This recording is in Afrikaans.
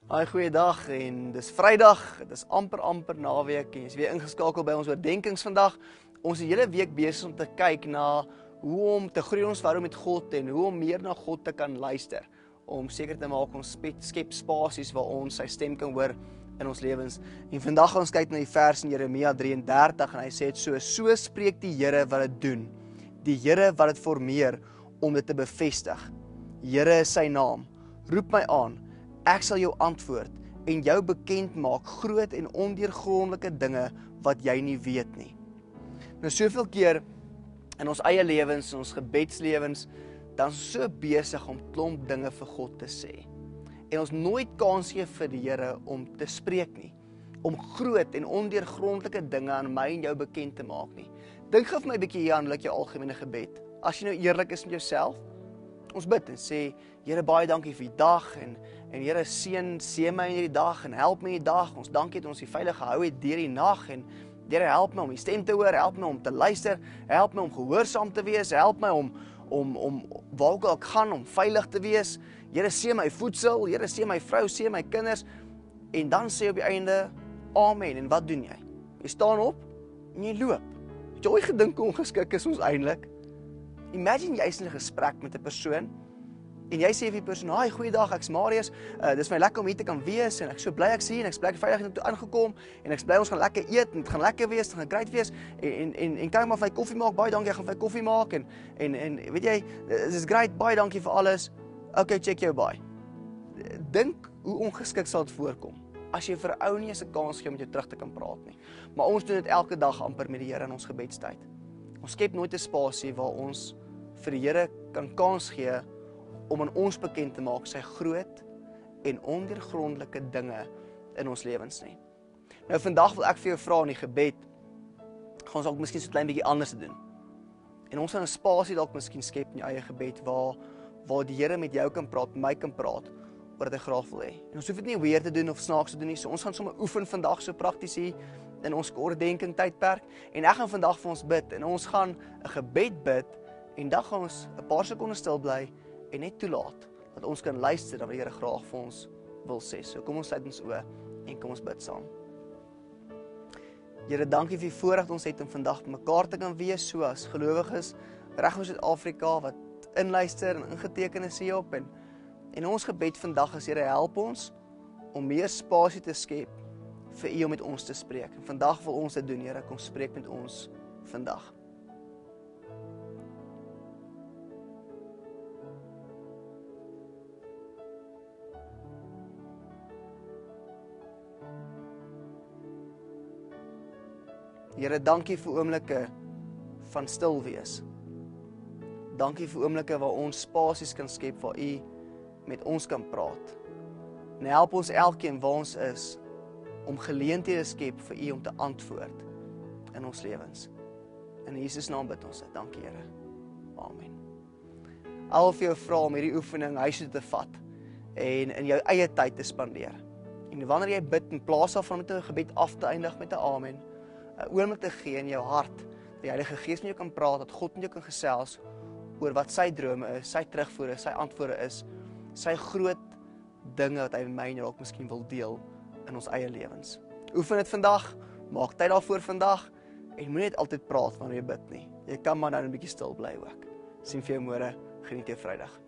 Goeiedag en dis Vrydag, dis amper naweek en jy is weer ingeskakel by ons oordenkings vandag. Ons is die hele week besig om te kyk na hoe om te groei in ons verhouding met God en hoe om meer na God te kan luister. Om seker te maak ons skep spasies waar ons sy stem kan hoor in ons lewens. En vandag gaan ons kyk na die vers in Jeremia 33 en hy sê dit so spreek die Here wat dit doen. Die Here wat dit formeer om dit te bevestig. Here is sy naam. Roep my aan. Ek sal jou antwoord en jou bekend maak groot en ondeurgrondelike dinge wat jy nie weet nie. Nou soveel keer in ons eie lewens, in ons gebedslewens, dan is ons so besig om klomp dinge vir God te sê. En ons nooit kans gee vir die Here om te spreek nie, om groot en ondeurgrondelike dinge aan my en jou bekend te maak nie. Dink gou vir my 'n bietjie hier aan jou algemene gebed. As jy nou eerlik is met jouself, ons bid en sê, Here, baie dankie vir die dag en Here, seën my in hierdie dag en help my in die dag. Ons dankie dat ons die veilig gehou het deur die nag en Here, help my om die stem te hoor, help my om te luister, help my om gehoorsaam te wees, help my om waar ook al ek gaan om veilig te wees. Here, seën my voedsel, Here, seën my vrou, seën my kinders. En dan sê op die einde, amen. En wat doen jy? Jy staan op en jy loop. Het jy ooit gedink hoe ongeskik is ons eintlik? Imagine jy is in 'n gesprek met 'n persoon en jy sê vir die persoon, "Haai, goeiedag, ek's Marius. Dis my lekker om hier te kan wees en ek so bly ek's hier en ek's bly veilig toe aangekom en ek's bly ons gaan lekker eet en dit gaan lekker wees, dit gaan great wees en kan jy maar vir my koffie maak? Baie dankie, ek gaan vir my koffie maak en weet jy, dit is great, baie dankie vir alles. Okay, check jou bye." Dink hoe ongeskik sal dit voorkom as jy vir 'n ou nie eens 'n kans gee om met jou terug te kan praat nie. Maar ons doen dit elke dag amper met die Here in ons gebedstyd. Ons skep nooit 'n spasie waar ons vir die Here kan kans gee om aan ons bekend te maak sy groot en ondeurgrondelike dinge in ons lewens nie. Nou vandag wil ek vir jou vra in die gebed, gaan ons ook miskien so 'n klein bietjie anders doen. En ons gaan 'n spasie dalk miskien skep in jou eie gebed waar die Here met jou kan praat, met my kan praat oor wat hy graag wil hê. En ons hoef dit nie weer te doen of snaaks te doen nie. So ons gaan sommer oefen vandag so prakties hier in ons oordenking tydperk en ek gaan vandag vir ons bid en ons gaan 'n gebed bid en dan gaan ons 'n paar sekondes stil bly en net toelaat dat ons kan luister na wat die Here graag vir ons wil sê. So kom ons sluit ons oë en kom ons bid saam. Here, dankie vir die voorreg ons het om vandag mekaar te kan wees so as gelowiges reg oor Suid-Afrika wat inluister en ingeteken is hierop en ons gebed vandag is, Here, help ons om meer spasie te skep vir U om met ons te spreek. En vandag wil ons dit doen, Here, kom spreek met ons vandag. Here, dankie vir oomblikke van stil wees. Dankie vir oomblikke waar ons spasies kan skep waar U met ons kan praat. En help ons elkeen waar ons is om geleenthede skep vir U om te antwoord in ons lewens. In Jesus naam bid ons dit. Dankie, Here. Amen. Ek wil vir jou vra om hierdie oefening huis toe te vat en in jou eie tyd te spandeer. En wanneer jy bid in plaas daarvan met 'n gebed af te eindig met 'n amen, 'n oomblik te gee in jou hart, dat die Heilige Gees met jou kan praat, dat God met jou kan gesels oor wat sy drome is, sy terugvoere, sy antwoorde is, sy groot dinge wat hy met my en jou ook miskien wil deel in ons eie lewens. Oefen dit vandag, maak tyd daarvoor vandag en moenie net altyd praat wanneer jy bid nie. Jy kan maar nou 'n bietjie stil bly ook. Sien vir jou môre, geniet jou Vrydag.